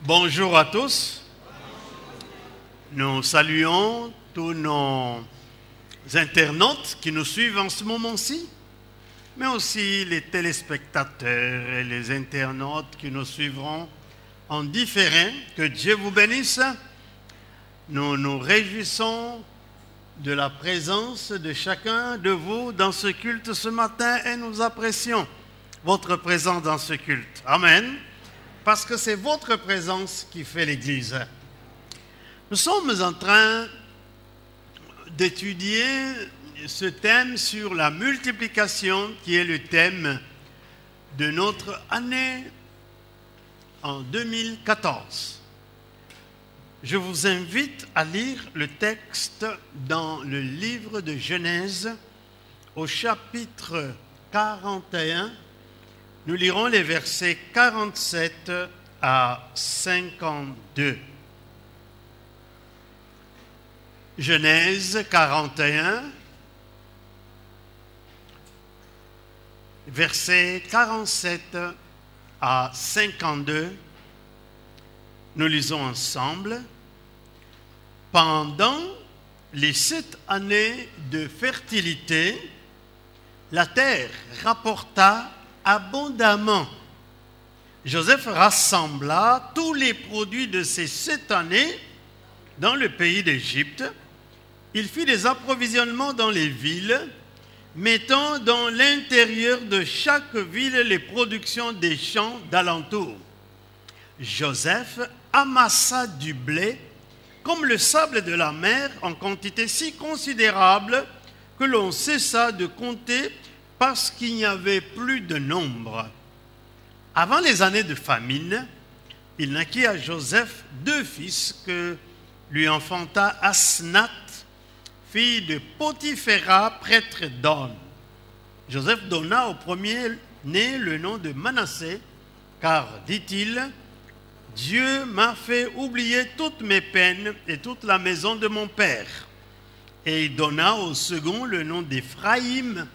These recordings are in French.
Bonjour à tous. Nous saluons tous nos internautes qui nous suivent en ce moment-ci, mais aussi les téléspectateurs et les internautes qui nous suivront en différé. Que Dieu vous bénisse. Nous nous réjouissons de la présence de chacun de vous dans ce culte ce matin et nous apprécions votre présence dans ce culte. Amen. Parce que c'est votre présence qui fait l'Église. Nous sommes en train d'étudier ce thème sur la multiplication qui est le thème de notre année en 2014. Je vous invite à lire le texte dans le livre de Genèse au chapitre 41. Nous lirons les versets 47 à 52. Genèse 41, versets 47 à 52. Nous lisons ensemble. Pendant les 7 années de fertilité, la terre rapporta abondamment. Joseph rassembla tous les produits de ces 7 années dans le pays d'Égypte. Il fit des approvisionnements dans les villes, mettant dans l'intérieur de chaque ville les productions des champs d'alentour. Joseph amassa du blé comme le sable de la mer en quantité si considérable que l'on cessa de compter parce qu'il n'y avait plus de nombre. Avant les années de famine, il naquit à Joseph 2 fils que lui enfanta Asnath, fille de Potiphéra, prêtre d'On. Joseph donna au premier-né le nom de Manassé, car, dit-il, « Dieu m'a fait oublier toutes mes peines et toute la maison de mon père. » Et il donna au second le nom d'Éphraïm,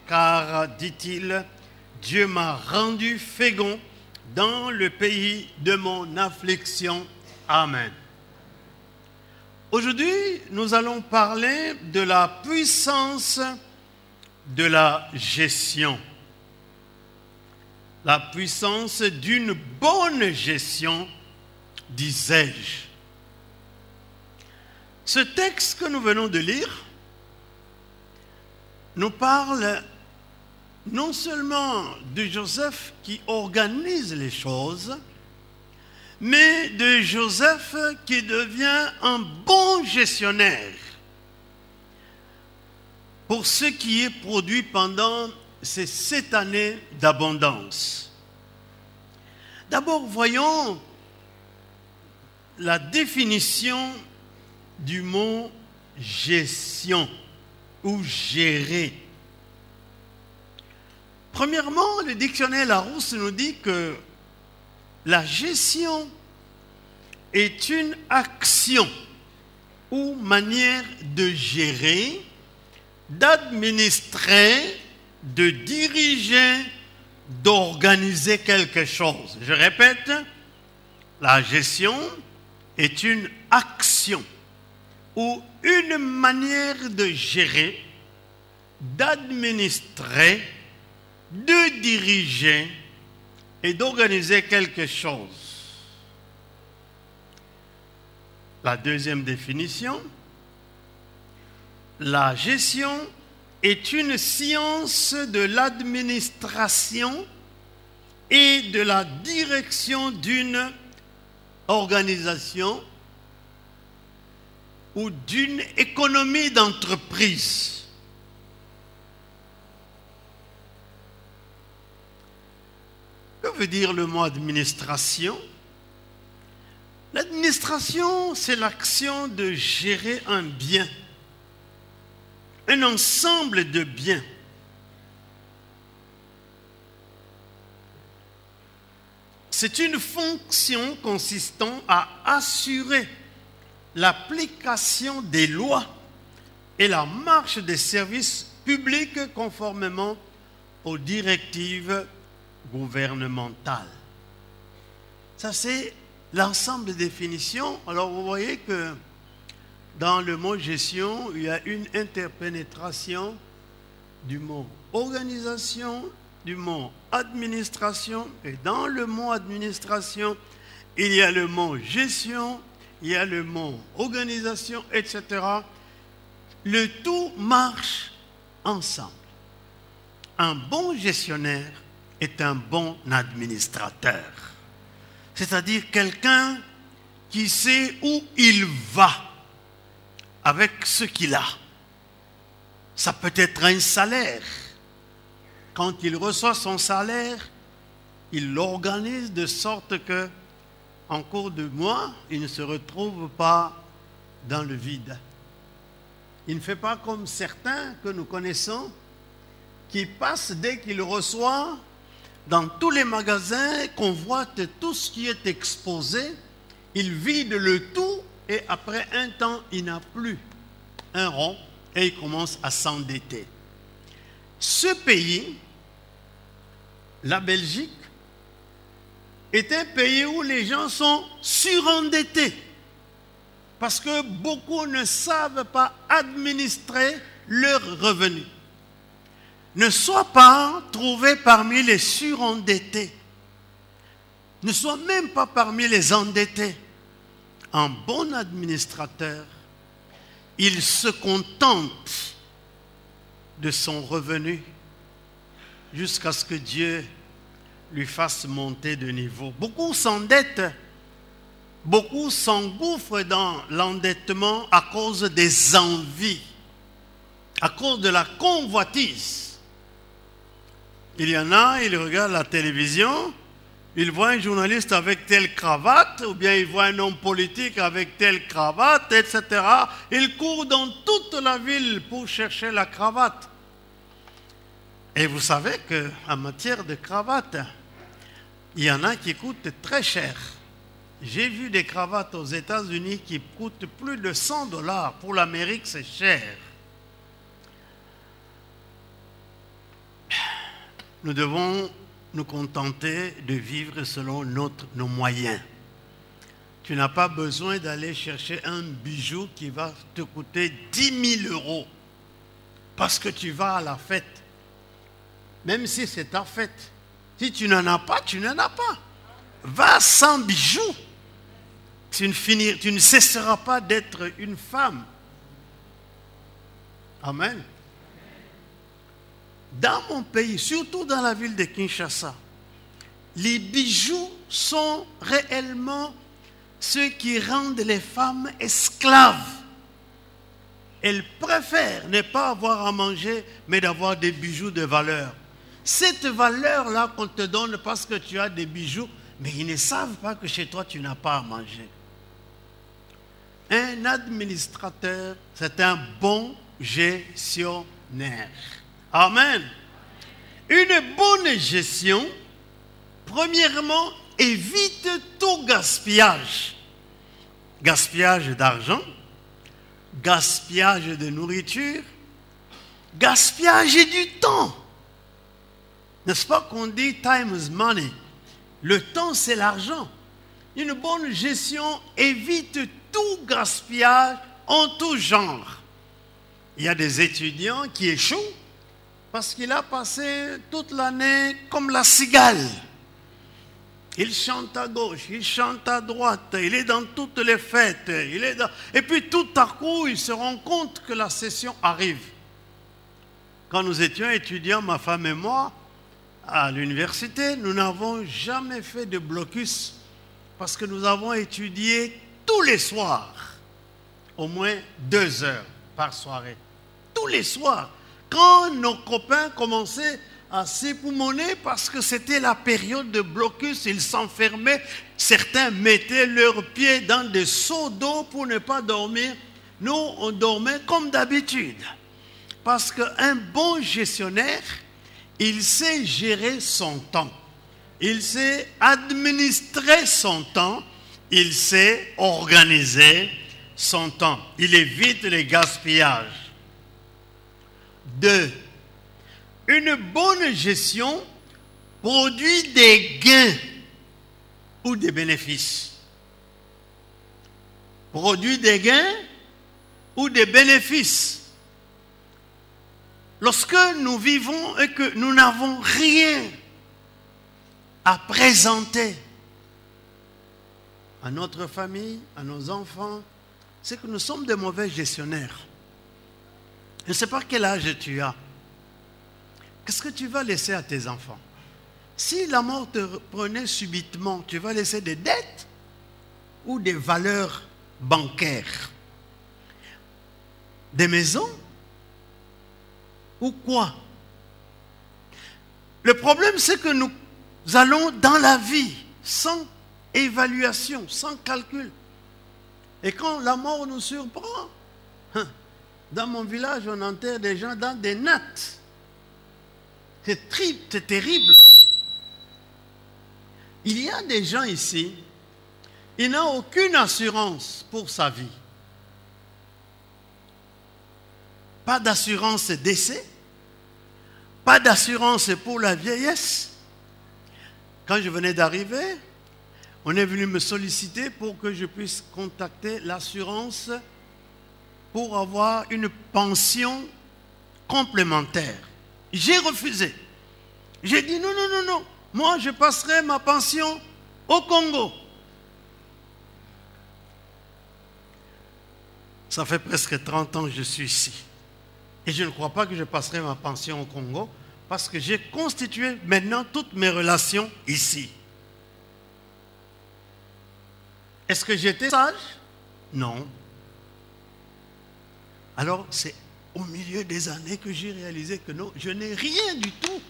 car, dit-il, « Dieu m'a rendu fécond dans le pays de mon affliction. » Amen. Aujourd'hui, nous allons parler de la puissance de la gestion. La puissance d'une bonne gestion, disais-je. Ce texte que nous venons de lire nous parle non seulement de Joseph qui organise les choses, mais de Joseph qui devient un bon gestionnaire pour ce qui est produit pendant ces 7 années d'abondance. D'abord, voyons la définition du mot gestion ou gérer. Premièrement, le dictionnaire Larousse nous dit que la gestion est une action ou manière de gérer, d'administrer, de diriger, d'organiser quelque chose. Je répète, la gestion est une action ou une manière de gérer, d'administrer, de diriger et d'organiser quelque chose. La deuxième définition, la gestion est une science de l'administration et de la direction d'une organisation ou d'une économie d'entreprise. Que veut dire le mot administration? L'administration, c'est l'action de gérer un bien, un ensemble de biens. C'est une fonction consistant à assurer l'application des lois et la marche des services publics conformément aux directives gouvernementales. Ça, c'est l'ensemble des définitions. Alors vous voyez que dans le mot gestion, il y a une interpénétration du mot organisation, du mot administration. Et dans le mot administration, il y a le mot gestion, il y a le mot organisation, etc. Le tout marche ensemble. Un bon gestionnaire est un bon administrateur. C'est-à-dire quelqu'un qui sait où il va avec ce qu'il a. Ça peut être un salaire. Quand il reçoit son salaire, il l'organise de sorte que, en cours de mois, il ne se retrouve pas dans le vide. Il ne fait pas comme certains que nous connaissons, qui passent dès qu'il reçoit dans tous les magasins, convoite tout ce qui est exposé, il vide le tout et après un temps, il n'a plus un rond et il commence à s'endetter. Ce pays, la Belgique, est un pays où les gens sont surendettés parce que beaucoup ne savent pas administrer leurs revenus. Ne sois pas trouvé parmi les surendettés. Ne sois même pas parmi les endettés. Un bon administrateur, il se contente de son revenu jusqu'à ce que Dieu lui fasse monter de niveau. Beaucoup s'endettent, beaucoup s'engouffrent dans l'endettement à cause des envies, à cause de la convoitise. Il y en a, ils regardent la télévision, ils voient un journaliste avec telle cravate, ou bien ils voient un homme politique avec telle cravate, etc. Ils courent dans toute la ville pour chercher la cravate. Et vous savez qu'en matière de cravate, il y en a qui coûtent très cher. J'ai vu des cravates aux États-Unis qui coûtent plus de $100. Pour l'Amérique, c'est cher. Nous devons nous contenter de vivre selon nos moyens. Tu n'as pas besoin d'aller chercher un bijou qui va te coûter 10 000 € parce que tu vas à la fête. Même si c'est ta fête. Si tu n'en as pas, tu n'en as pas. Va sans bijoux. Tu ne cesseras pas d'être une femme. Amen. Dans mon pays, surtout dans la ville de Kinshasa, les bijoux sont réellement ceux qui rendent les femmes esclaves. Elles préfèrent ne pas avoir à manger, mais d'avoir des bijoux de valeur. Cette valeur-là qu'on te donne parce que tu as des bijoux, mais ils ne savent pas que chez toi, tu n'as pas à manger. Un administrateur, c'est un bon gestionnaire. Amen. Une bonne gestion, premièrement, évite tout gaspillage. Gaspillage d'argent, gaspillage de nourriture, gaspillage du temps. N'est-ce pas qu'on dit time is money? Le temps, c'est l'argent. Une bonne gestion évite tout gaspillage en tout genre. Il y a des étudiants qui échouent parce qu'il a passé toute l'année comme la cigale. Il chante à gauche, il chante à droite, il est dans toutes les fêtes. Et puis tout à coup, il se rend compte que la session arrive. Quand nous étions étudiants, ma femme et moi, à l'université, nous n'avons jamais fait de blocus parce que nous avons étudié tous les soirs, au moins 2 heures par soirée. Tous les soirs. Quand nos copains commençaient à s'époumoner parce que c'était la période de blocus, ils s'enfermaient, certains mettaient leurs pieds dans des seaux d'eau pour ne pas dormir. Nous, on dormait comme d'habitude. Parce qu'un bon gestionnaire, il sait gérer son temps. Il sait administrer son temps. Il sait organiser son temps. Il évite les gaspillages. 2. Une bonne gestion produit des gains ou des bénéfices. produit des gains ou des bénéfices. Lorsque nous vivons et que nous n'avons rien à présenter à notre famille, à nos enfants, c'est que nous sommes des mauvais gestionnaires. Je ne sais pas quel âge tu as. Qu'est-ce que tu vas laisser à tes enfants? Si la mort te prenait subitement, tu vas laisser des dettes ou des valeurs bancaires? Des maisons ou quoi? Le problème, c'est que nous allons dans la vie sans évaluation, sans calcul. Et quand la mort nous surprend, dans mon village, on enterre des gens dans des nattes. C'est terrible. Il y a des gens ici, ils n'ont aucune assurance pour sa vie. Pas d'assurance décès, pas d'assurance pour la vieillesse. Quand je venais d'arriver, on est venu me solliciter pour que je puisse contacter l'assurance pour avoir une pension complémentaire. J'ai refusé. J'ai dit non, non, non, non. Moi, je passerai ma pension au Congo. Ça fait presque 30 ans que je suis ici. Et je ne crois pas que je passerai ma pension au Congo parce que j'ai constitué maintenant toutes mes relations ici. Est-ce que j'étais sage? Non. Alors, c'est au milieu des années que j'ai réalisé que non, je n'ai rien du tout.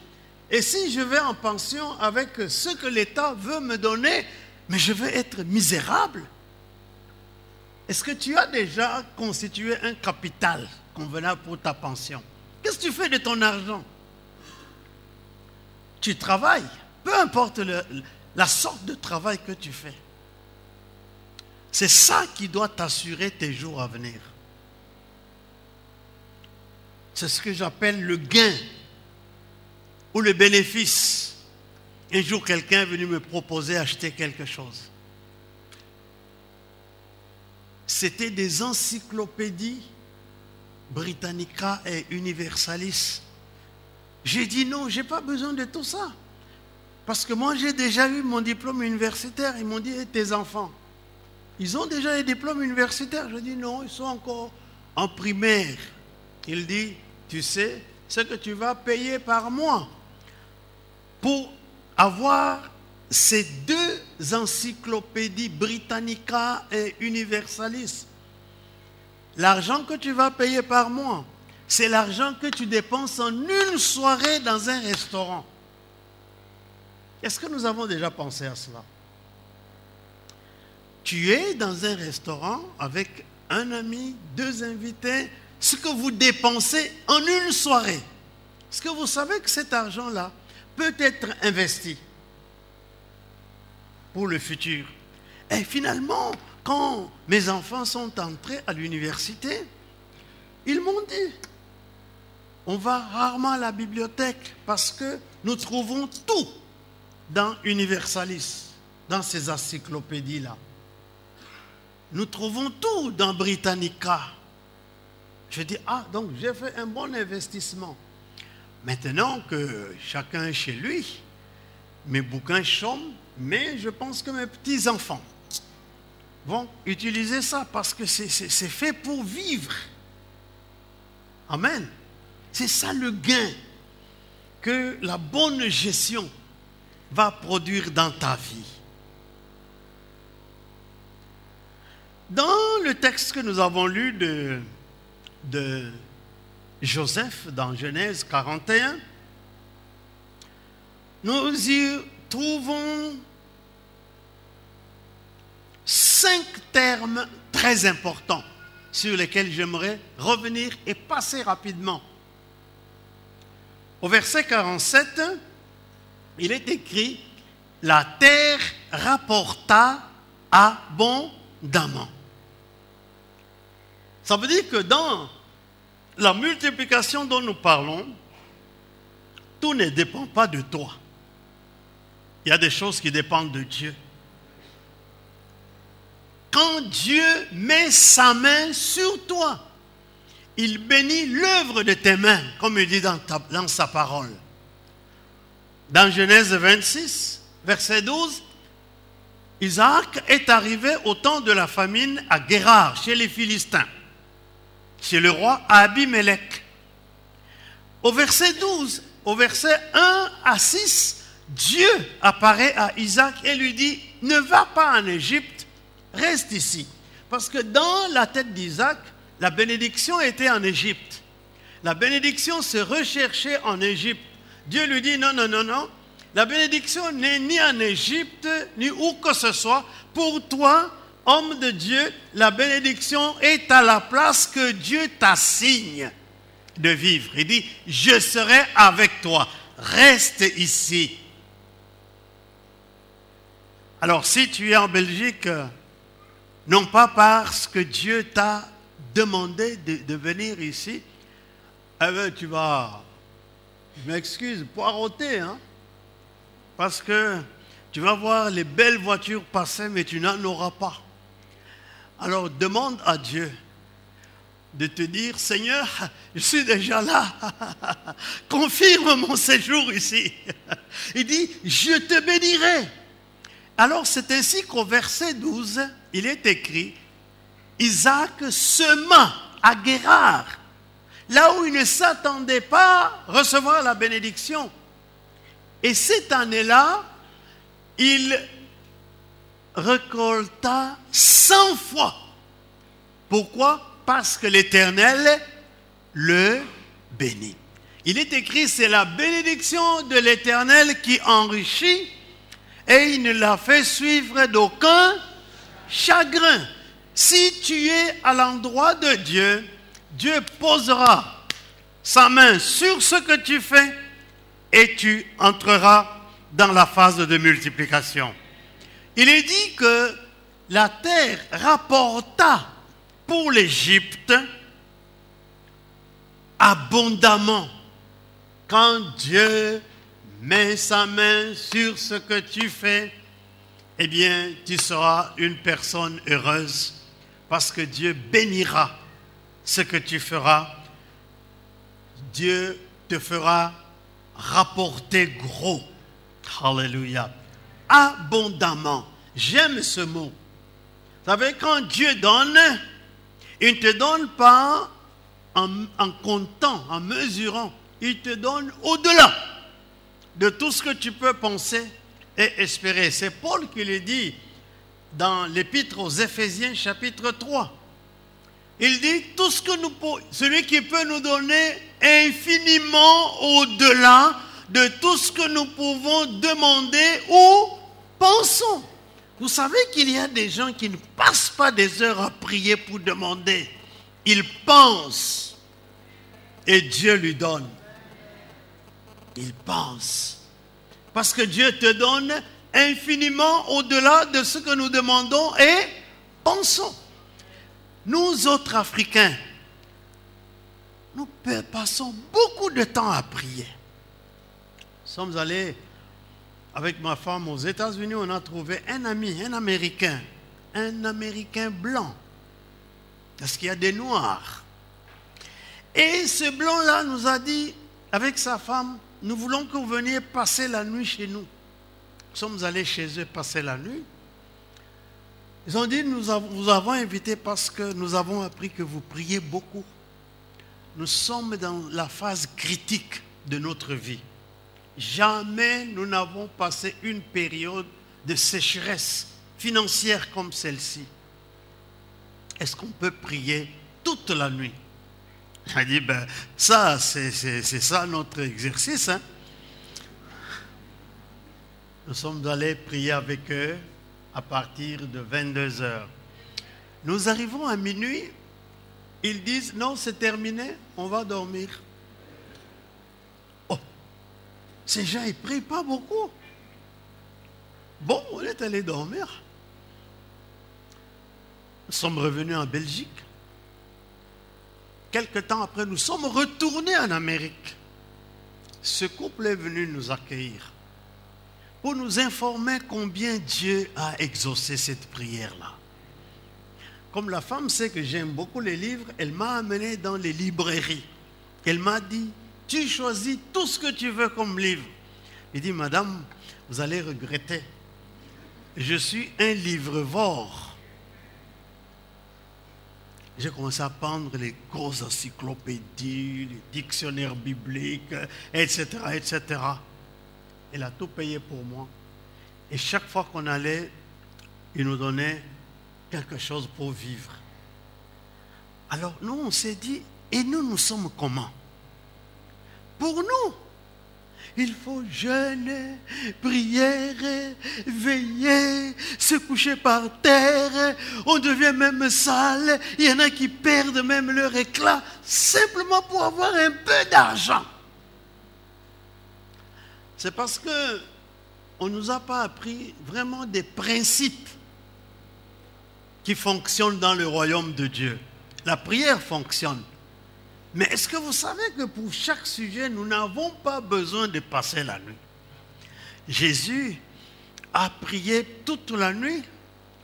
Et si je vais en pension avec ce que l'État veut me donner, mais je vais être misérable. Est-ce que tu as déjà constitué un capital convenable pour ta pension? Qu'est-ce que tu fais de ton argent? Tu travailles, peu importe la sorte de travail que tu fais. C'est ça qui doit t'assurer tes jours à venir. C'est ce que j'appelle le gain ou le bénéfice. Un jour, quelqu'un est venu me proposer d'acheter quelque chose. C'était des encyclopédies Britannica et Universalis. J'ai dit non, je n'ai pas besoin de tout ça. Parce que moi, j'ai déjà eu mon diplôme universitaire. Ils m'ont dit, et tes enfants? Ils ont déjà les diplômes universitaires. Je dis non, ils sont encore en primaire. Il dit, tu sais, ce que tu vas payer par mois pour avoir ces deux encyclopédies Britannica et Universalis. L'argent que tu vas payer par mois, c'est l'argent que tu dépenses en une soirée dans un restaurant. Est-ce que nous avons déjà pensé à cela? Tu es dans un restaurant avec un ami, deux invités, ce que vous dépensez en une soirée. Est-ce que vous savez que cet argent-là peut être investi pour le futur? Et finalement, quand mes enfants sont entrés à l'université, ils m'ont dit, on va rarement à la bibliothèque parce que nous trouvons tout dans Universalis, dans ces encyclopédies-là. Nous trouvons tout dans Britannica. Je dis, ah, donc j'ai fait un bon investissement. Maintenant que chacun est chez lui, mes bouquins chôment, mais je pense que mes petits-enfants vont utiliser ça parce que c'est fait pour vivre. Amen. C'est ça le gain que la bonne gestion va produire dans ta vie. Dans le texte que nous avons lu de Joseph dans Genèse 41, nous y trouvons 5 termes très importants sur lesquels j'aimerais revenir et passer rapidement. Au verset 47, il est écrit « La terre rapporta abondamment ». Ça veut dire que dans la multiplication dont nous parlons, tout ne dépend pas de toi. Il y a des choses qui dépendent de Dieu. quand Dieu met sa main sur toi, il bénit l'œuvre de tes mains, comme il dit dans sa parole. Dans Genèse 26, verset 12, Isaac est arrivé au temps de la famine à Guérar, chez les Philistins, chez le roi Abimelech. Au verset 12, au verset 1 à 6, Dieu apparaît à Isaac et lui dit, ne va pas en Égypte, reste ici. Parce que dans la tête d'Isaac, la bénédiction était en Égypte. La bénédiction se recherchait en Égypte. Dieu lui dit, non, non, non, non. La bénédiction n'est ni en Égypte, ni où que ce soit. Pour toi, homme de Dieu, la bénédiction est à la place que Dieu t'assigne de vivre. Il dit, je serai avec toi. Reste ici. Alors, si tu es en Belgique, non pas parce que Dieu t'a demandé de venir ici, eh bien, tu vas, je m'excuse, poireauter, hein? Parce que tu vas voir les belles voitures passer, mais tu n'en auras pas. Alors, demande à Dieu de te dire, Seigneur, je suis déjà là. Confirme mon séjour ici. Il dit, je te bénirai. Alors, c'est ainsi qu'au verset 12, il est écrit, Isaac sema à Guérar, là où il ne s'attendait pas à recevoir la bénédiction. Et cette année-là, il récolta 100 fois. Pourquoi? Parce que l'Éternel le bénit. Il est écrit, c'est la bénédiction de l'Éternel qui enrichit et il ne la fait suivre d'aucun chagrin. Si tu es à l'endroit de Dieu, Dieu posera sa main sur ce que tu fais et tu entreras dans la phase de multiplication. Il est dit que la terre rapporta pour l'Égypte abondamment. Quand Dieu met sa main sur ce que tu fais, eh bien, tu seras une personne heureuse parce que Dieu bénira ce que tu feras. Dieu te fera rapporter gros. Alléluia. Abondamment. J'aime ce mot. Vous savez, quand Dieu donne, il ne te donne pas en comptant, en mesurant. Il te donne au-delà de tout ce que tu peux penser et espérer. C'est Paul qui le dit dans l'Épître aux Éphésiens chapitre 3. Il dit, tout ce que celui qui peut nous donner infiniment au-delà de tout ce que nous pouvons demander ou pensons. Vous savez qu'il y a des gens qui ne passent pas des heures à prier pour demander. Ils pensent et Dieu lui donne. Ils pensent. Parce que Dieu te donne infiniment au-delà de ce que nous demandons et pensons. Nous autres Africains, nous passons beaucoup de temps à prier. Nous sommes allés avec ma femme aux États-Unis, on a trouvé un ami, un Américain blanc. Parce qu'il y a des Noirs. Et ce blanc-là nous a dit, avec sa femme, nous voulons que vous veniez passer la nuit chez nous. Nous sommes allés chez eux passer la nuit. Ils ont dit, nous vous avons invité parce que nous avons appris que vous priez beaucoup. Nous sommes dans la phase critique de notre vie. Jamais nous n'avons passé une période de sécheresse financière comme celle-ci. Est-ce qu'on peut prier toute la nuit? J'ai dit, ben, ça, c'est ça notre exercice. Hein? Nous sommes allés prier avec eux à partir de 22 heures. Nous arrivons à minuit, ils disent, non, c'est terminé, on va dormir. Oh, ces gens, ils ne prient pas beaucoup. Bon, on est allé dormir. Nous sommes revenus en Belgique. Quelque temps après, nous sommes retournés en Amérique. Ce couple est venu nous accueillir pour nous informer combien Dieu a exaucé cette prière-là. comme la femme sait que j'aime beaucoup les livres, elle m'a amené dans les librairies. Elle m'a dit, tu choisis tout ce que tu veux comme livre. Il dit, madame, vous allez regretter. Je suis un livrevore. J'ai commencé à prendre les grosses encyclopédies, les dictionnaires bibliques, etc., etc. Elle a tout payé pour moi. Et chaque fois qu'on allait, il nous donnait quelque chose pour vivre. Alors nous, on s'est dit, et nous sommes comment? Pour nous, il faut jeûner, prière, veiller, se coucher par terre. On devient même sale. Il y en a qui perdent même leur éclat simplement pour avoir un peu d'argent. C'est parce que on ne nous a pas appris vraiment des principes qui fonctionnent dans le royaume de Dieu. La prière fonctionne. Mais est-ce que vous savez que pour chaque sujet, nous n'avons pas besoin de passer la nuit? Jésus a prié toute la nuit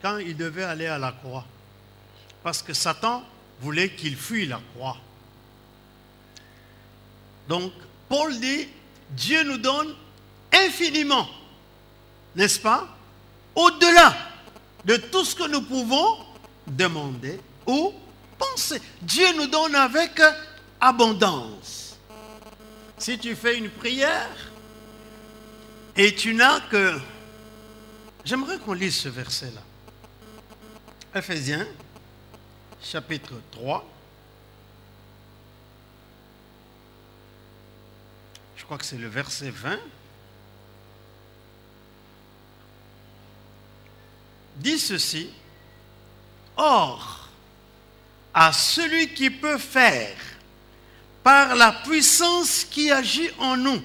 quand il devait aller à la croix. Parce que Satan voulait qu'il fuie la croix. Donc, Paul dit, Dieu nous donne infiniment, n'est-ce pas? Au-delà de tout ce que nous pouvons demander ou penser. Dieu nous donne avec abondance. Si tu fais une prière et tu n'as que... J'aimerais qu'on lise ce verset-là. Ephésiens, chapitre 3. Je crois que c'est le verset 20. Dit ceci. Or, à celui qui peut faire, par la puissance qui agit en nous,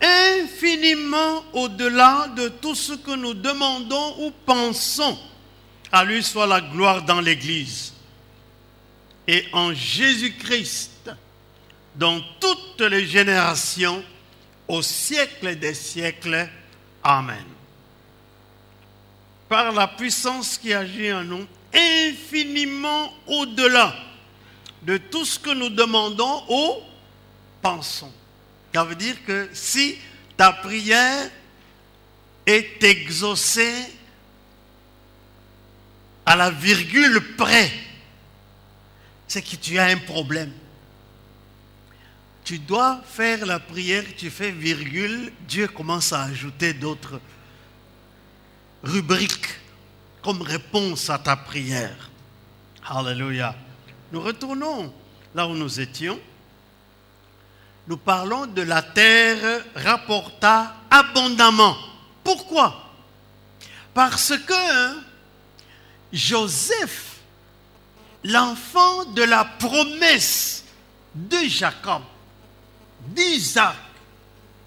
infiniment au-delà de tout ce que nous demandons ou pensons, à lui soit la gloire dans l'Église et en Jésus-Christ, dans toutes les générations, au siècle des siècles. Amen. Par la puissance qui agit en nous, infiniment au-delà de tout ce que nous demandons ou pensons. Ça veut dire que si ta prière est exaucée à la virgule près, c'est que tu as un problème. Tu dois faire la prière, tu fais virgule, Dieu commence à ajouter d'autres rubriques comme réponse à ta prière. Alléluia. Nous retournons là où nous étions. Nous parlons de la terre rapporta abondamment. Pourquoi? Parce que Joseph, l'enfant de la promesse de Jacob, d'Isaac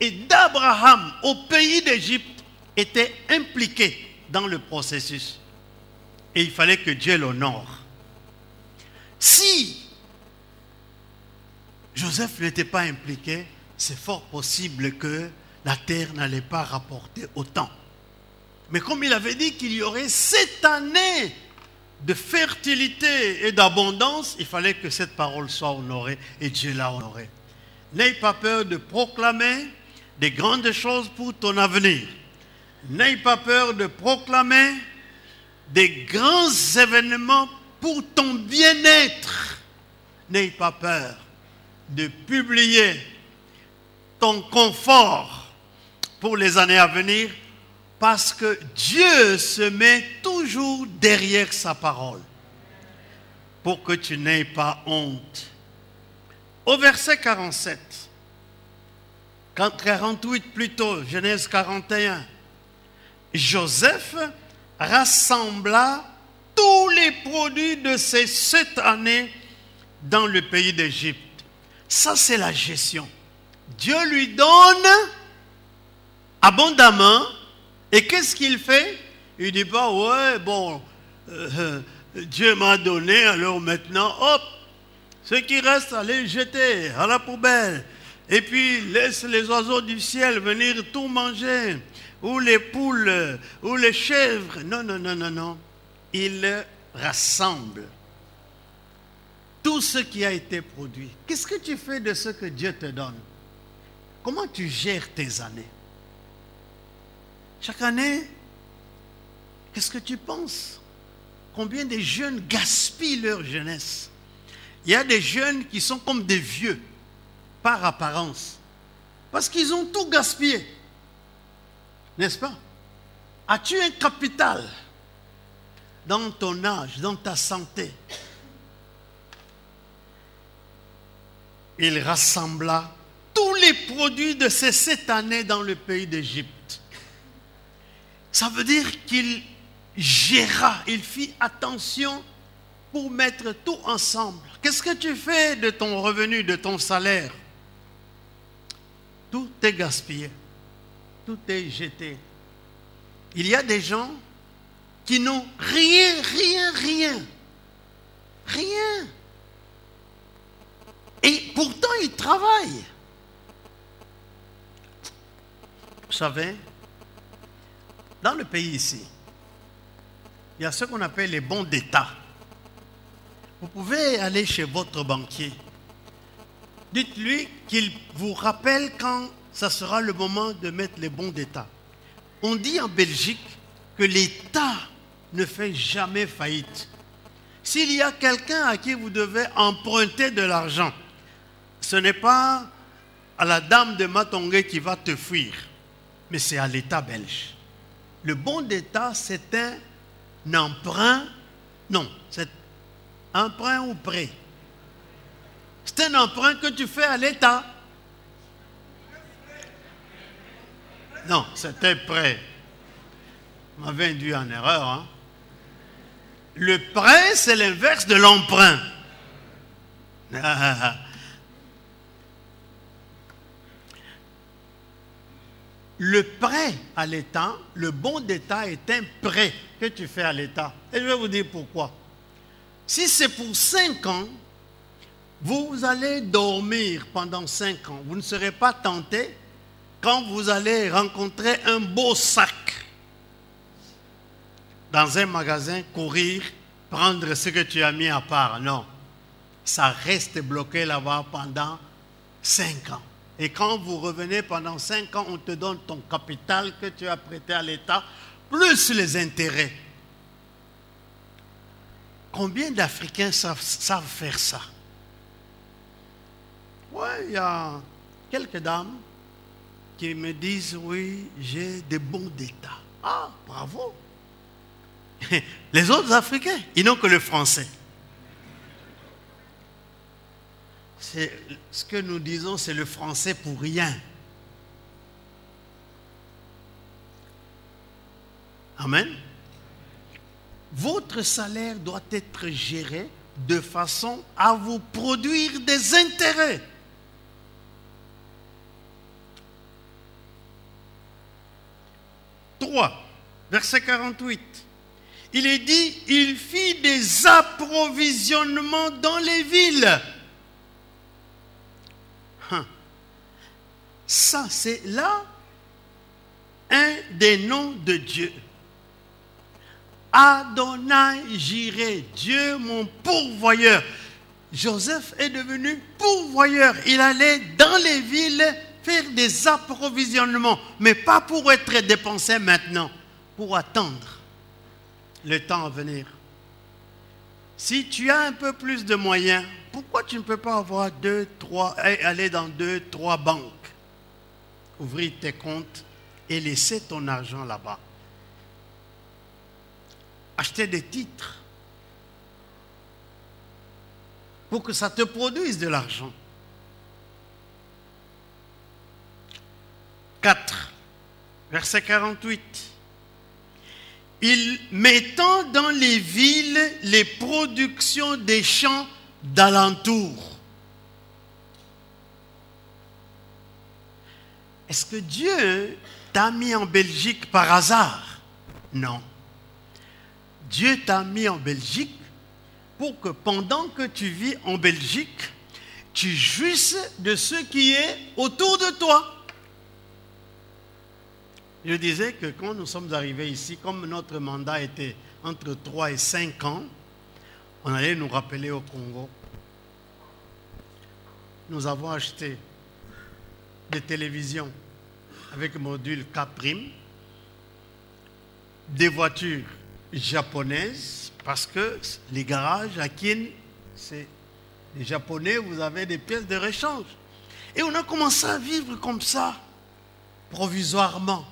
et d'Abraham au pays d'Égypte, était impliqué dans le processus. Et il fallait que Dieu l'honore. Si Joseph n'était pas impliqué, c'est fort possible que la terre n'allait pas rapporter autant. Mais comme il avait dit qu'il y aurait 7 années de fertilité et d'abondance, il fallait que cette parole soit honorée et Dieu l'a honorée. N'aie pas peur de proclamer des grandes choses pour ton avenir. N'aie pas peur de proclamer des grands événements pour ton bien-être. N'aie pas peur de publier ton confort pour les années à venir, parce que Dieu se met toujours derrière sa parole pour que tu n'aies pas honte. Au verset 47, 48 plutôt, Genèse 41, Joseph rassembla tous les produits de ces 7 années dans le pays d'Égypte. Ça, c'est la gestion. Dieu lui donne abondamment. Et qu'est-ce qu'il fait? Il dit pas, ouais, bon, Dieu m'a donné, alors maintenant, hop, ce qui reste, allez jeter à la poubelle. Et puis, laisse les oiseaux du ciel venir tout manger. Ou les poules, ou les chèvres. Non, non, non, non, non. Il rassemble tout ce qui a été produit. Qu'est-ce que tu fais de ce que Dieu te donne? Comment tu gères tes années? Chaque année, qu'est-ce que tu penses? Combien de jeunes gaspillent leur jeunesse? Il y a des jeunes qui sont comme des vieux, par apparence, parce qu'ils ont tout gaspillé. N'est-ce pas? As-tu un capital dans ton âge, dans ta santé? Il rassembla tous les produits de ces 7 années dans le pays d'Égypte. Ça veut dire qu'il géra, il fit attention pour mettre tout ensemble. Qu'est-ce que tu fais de ton revenu, de ton salaire? Tout est gaspillé, tout est jeté. Il y a des gens qui n'ont rien. Et pourtant, ils travaillent. Vous savez, dans le pays ici, il y a ce qu'on appelle les bons d'État. Vous pouvez aller chez votre banquier. Dites-lui qu'il vous rappelle quand ça sera le moment de mettre les bons d'État. On dit en Belgique que l'État ne fait jamais faillite. S'il y a quelqu'un à qui vous devez emprunter de l'argent, ce n'est pas à la dame de Matongé qui va te fuir, mais c'est à l'État belge. Le bon d'État, c'est un emprunt. Non, c'est emprunt ou prêt. C'est un emprunt que tu fais à l'État. Non, c'était prêt. On m'avait induit en erreur. Hein? Le prêt, c'est l'inverse de l'emprunt. Le prêt à l'État, le bon d'État est un prêt que tu fais à l'État. Et je vais vous dire pourquoi. Si c'est pour 5 ans, vous allez dormir pendant 5 ans. Vous ne serez pas tenté quand vous allez rencontrer un beau sac dans un magasin, courir, prendre ce que tu as mis à part. Non. Ça reste bloqué là-bas pendant 5 ans. Et quand vous revenez pendant 5 ans, on te donne ton capital que tu as prêté à l'État, plus les intérêts. Combien d'Africains savent faire ça? Oui, il y a quelques dames qui me disent, oui, j'ai des bons d'État. Ah, bravo. Les autres Africains, ils n'ont que le français. Ce que nous disons, c'est le français pour rien. Amen. Votre salaire doit être géré de façon à vous produire des intérêts. Verset 48. Il est dit, il fit des approvisionnements dans les villes. Ça, c'est là un des noms de Dieu. Adonai Jireh, Dieu mon pourvoyeur. Joseph est devenu pourvoyeur. Il allait dans les villes faire des approvisionnements, mais pas pour être dépensé maintenant, pour attendre le temps à venir. Si tu as un peu plus de moyens, pourquoi tu ne peux pas avoir aller dans 2-3 banques, ouvrir tes comptes et laisser ton argent là-bas? Acheter des titres pour que ça te produise de l'argent. 4, verset 48. Il mettant dans les villes les productions des champs d'alentour. Est-ce que Dieu t'a mis en Belgique par hasard? Non. Dieu t'a mis en Belgique pour que pendant que tu vis en Belgique, tu jouisses de ce qui est autour de toi. Je disais que quand nous sommes arrivés ici, comme notre mandat était entre 3 et 5 ans, on allait nous rappeler au Congo. Nous avons acheté des télévisions avec module K', des voitures japonaises, parce que les garages à Kin, c'est les Japonais, vous avez des pièces de rechange. Et on a commencé à vivre comme ça, provisoirement,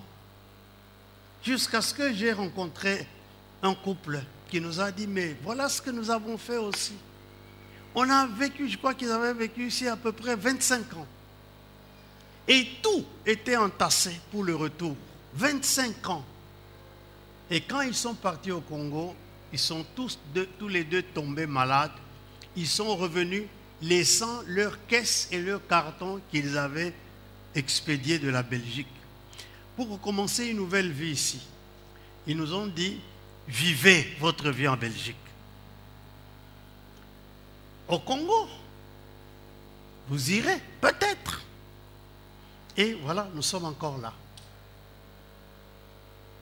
jusqu'à ce que j'ai rencontré un couple qui nous a dit, mais voilà ce que nous avons fait aussi. On a vécu, je crois qu'ils avaient vécu ici à peu près 25 ans. Et tout était entassé pour le retour. 25 ans. Et quand ils sont partis au Congo, ils sont tous les deux tombés malades. Ils sont revenus laissant leurs caisses et leurs cartons qu'ils avaient expédiés de la Belgique. Pour recommencer une nouvelle vie ici, ils nous ont dit, vivez votre vie en Belgique. Au Congo, vous irez, peut-être. Et voilà, nous sommes encore là.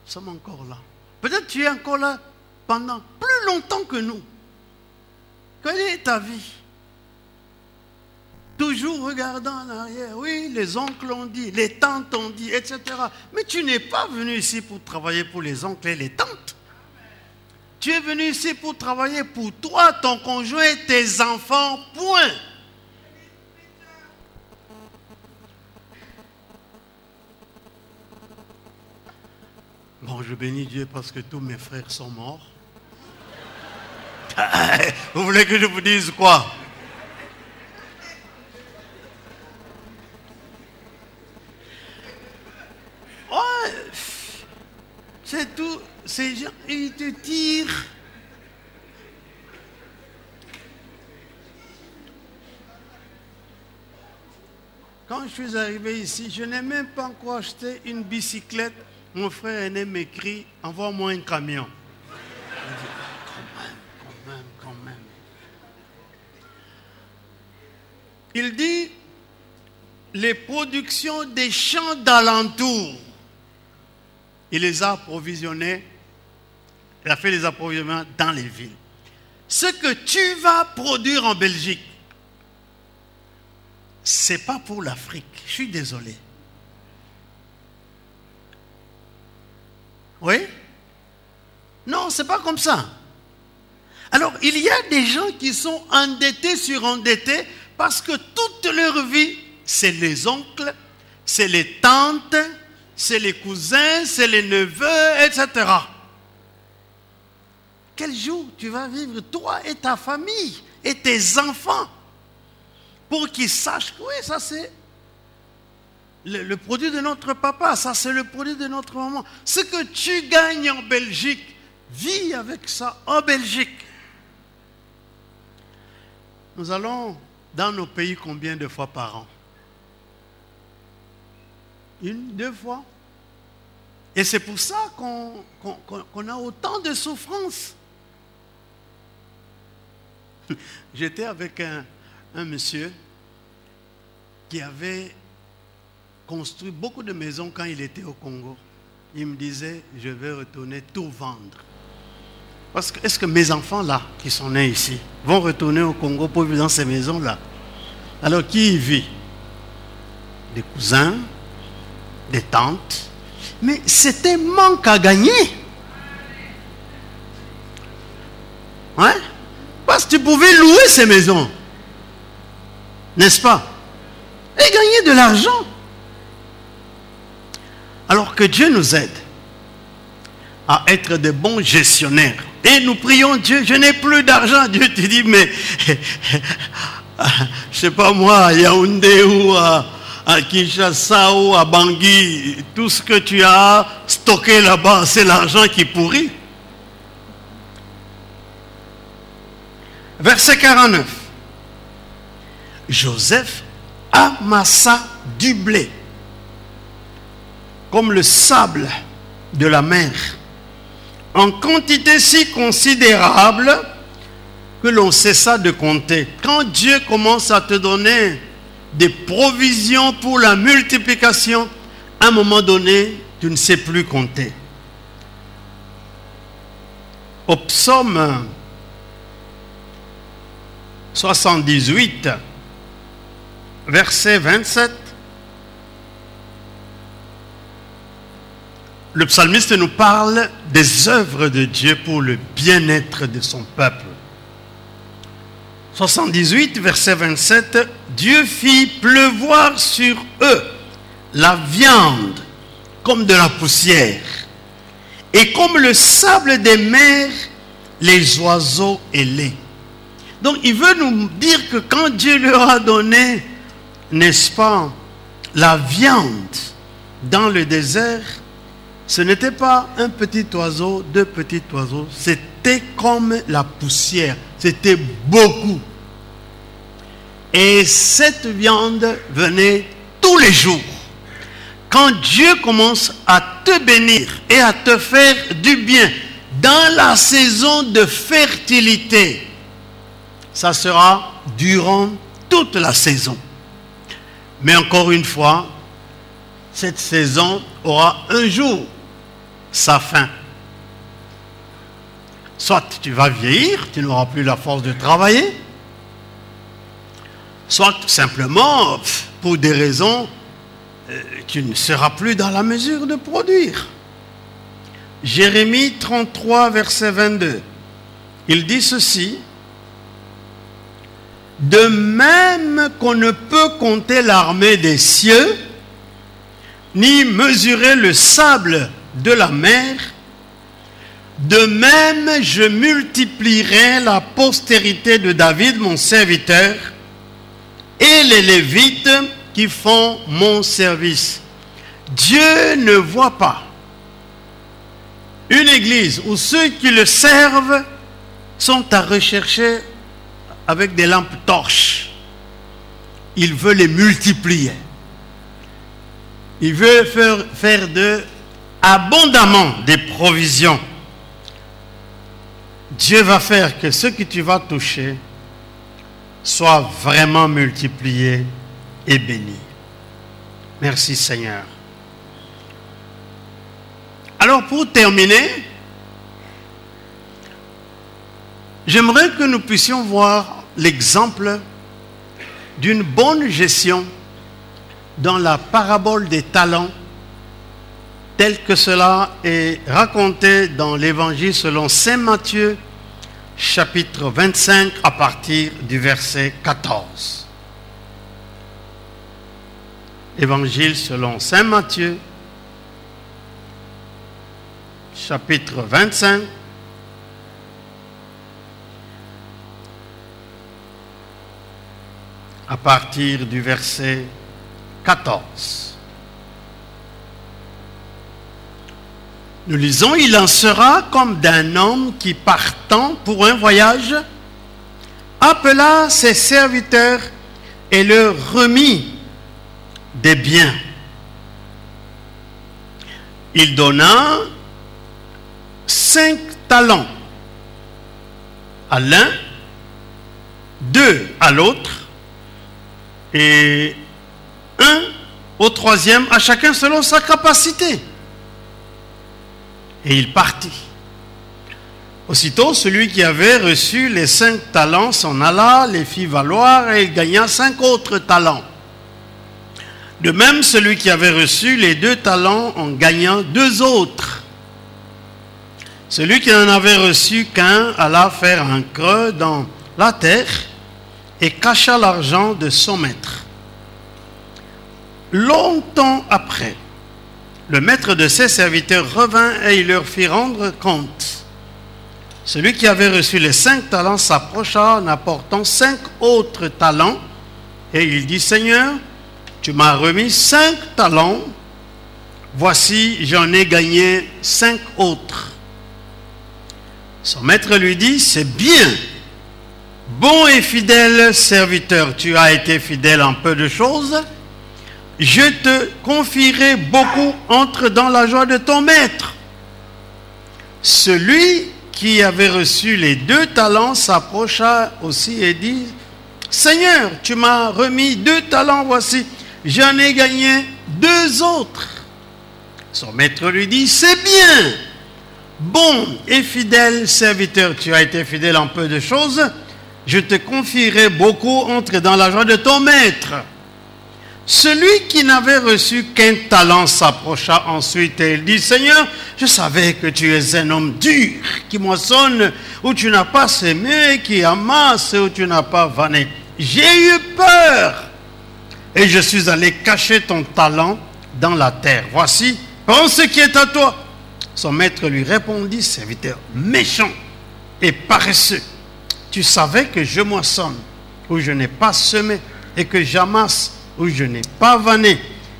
Nous sommes encore là. Peut-être tu es encore là pendant plus longtemps que nous. Quelle est ta vie? Toujours regardant en arrière. Oui, les oncles ont dit, les tantes ont dit, etc. Mais tu n'es pas venu ici pour travailler pour les oncles et les tantes. Tu es venu ici pour travailler pour toi, ton conjoint et tes enfants, point. Bon, je bénis Dieu parce que tous mes frères sont morts. Vous voulez que je vous dise quoi? Ouais, c'est tout. Ces gens, ils te tirent. Quand je suis arrivé ici, je n'ai même pas encore acheté une bicyclette. Mon frère aîné m'écrit, envoie-moi un camion. Je dis, quand même. Il dit, les productions des champs d'alentour, il les a approvisionnés, il a fait les approvisionnements dans les villes. Ce que tu vas produire en Belgique, ce n'est pas pour l'Afrique, je suis désolé. Oui? Non, ce n'est pas comme ça. Alors, il y a des gens qui sont endettés sur endettés parce que toute leur vie, c'est les oncles, c'est les tantes, c'est les cousins, c'est les neveux, etc. Quel jour tu vas vivre, toi et ta famille et tes enfants, pour qu'ils sachent que oui, ça c'est le produit de notre papa, ça c'est le produit de notre maman. Ce que tu gagnes en Belgique, vis avec ça en Belgique. Nous allons dans nos pays combien de fois par an? 1, 2 fois. Et c'est pour ça qu'on a autant de souffrances. J'étais avec un monsieur qui avait construit beaucoup de maisons quand il était au Congo. Il me disait, je vais retourner tout vendre. Parce que, est-ce que mes enfants là, qui sont nés ici, vont retourner au Congo pour vivre dans ces maisons-là? Alors, qui y vit? Des cousins, des tantes. Mais c'était manque à gagner. Ouais? Parce que tu pouvais louer ces maisons. N'est-ce pas? Et gagner de l'argent. Alors que Dieu nous aide à être de bons gestionnaires. Et nous prions Dieu, je n'ai plus d'argent. Dieu te dit, mais je sais pas moi, à Yaoundé ou à Kinshasa ou à Bangui, tout ce que tu as stocké là-bas, c'est l'argent qui pourrit. Verset 49. Joseph amassa du blé comme le sable de la mer, en quantité si considérable que l'on cessa de compter. Quand Dieu commence à te donner des provisions pour la multiplication, à un moment donné, tu ne sais plus compter. Au psaume 78, verset 27, le psalmiste nous parle des œuvres de Dieu pour le bien-être de son peuple. 78, verset 27, Dieu fit pleuvoir sur eux la viande comme de la poussière, et comme le sable des mers, les oiseaux ailés. Donc il veut nous dire que quand Dieu leur a donné, n'est-ce pas, la viande dans le désert, ce n'était pas un petit oiseau, deux petits oiseaux, c'était comme la poussière, c'était beaucoup. Et cette viande venait tous les jours. Quand Dieu commence à te bénir et à te faire du bien dans la saison de fertilité, ça sera durant toute la saison. Mais encore une fois, cette saison aura un jour sa fin. Soit tu vas vieillir, tu n'auras plus la force de travailler, soit tout simplement, pour des raisons, tu ne seras plus dans la mesure de produire. Jérémie 33, verset 22, il dit ceci: de même qu'on ne peut compter l'armée des cieux, ni mesurer le sable de la mer, de même je multiplierai la postérité de David, mon serviteur, et les Lévites qui font mon service. Dieu ne voit pas une église où ceux qui le servent sont à rechercher avec des lampes torches. Il veut les multiplier. Il veut faire abondamment des provisions. Dieu va faire que ce que tu vas toucher soit vraiment multiplié et béni. Merci Seigneur. Alors pour terminer, j'aimerais que nous puissions voir l'exemple d'une bonne gestion dans la parabole des talents, tel que cela est raconté dans l'évangile selon saint Matthieu, chapitre 25, à partir du verset 14. Évangile selon saint Matthieu, chapitre 25, à partir du verset 14. Nous lisons: il en sera comme d'un homme qui, partant pour un voyage, appela ses serviteurs et leur remit des biens. Il donna 5 talents à l'un, 2 à l'autre, et 1 au troisième, à chacun selon sa capacité. Et il partit. Aussitôt, celui qui avait reçu les 5 talents s'en alla, les fit valoir, et il gagna 5 autres talents. De même, celui qui avait reçu les 2 talents en gagnant 2 autres. Celui qui n'en avait reçu qu'un alla faire un creux dans la terre et cacha l'argent de son maître. Longtemps après, le maître de ses serviteurs revint et il leur fit rendre compte. Celui qui avait reçu les 5 talents s'approcha en apportant 5 autres talents et il dit: Seigneur, tu m'as remis 5 talents, voici j'en ai gagné 5 autres. Son maître lui dit: c'est bien, bon et fidèle serviteur, tu as été fidèle en peu de choses, je te confierai beaucoup, entre dans la joie de ton maître. Celui qui avait reçu les 2 talents s'approcha aussi et dit: Seigneur, tu m'as remis 2 talents, voici, j'en ai gagné 2 autres. Son maître lui dit: c'est bien, bon et fidèle serviteur, tu as été fidèle en peu de choses, je te confierai beaucoup, entre dans la joie de ton maître. Celui qui n'avait reçu qu'un talent s'approcha ensuite et il dit, Seigneur, je savais que tu es un homme dur, qui moissonne où tu n'as pas sémé, qui amasse où tu n'as pas vanné. J'ai eu peur et je suis allé cacher ton talent dans la terre. Voici, prends ce qui est à toi. Son maître lui répondit, serviteur méchant et paresseux, tu savais que je moissonne où je n'ai pas semé et que j'amasse où je n'ai pas vanné.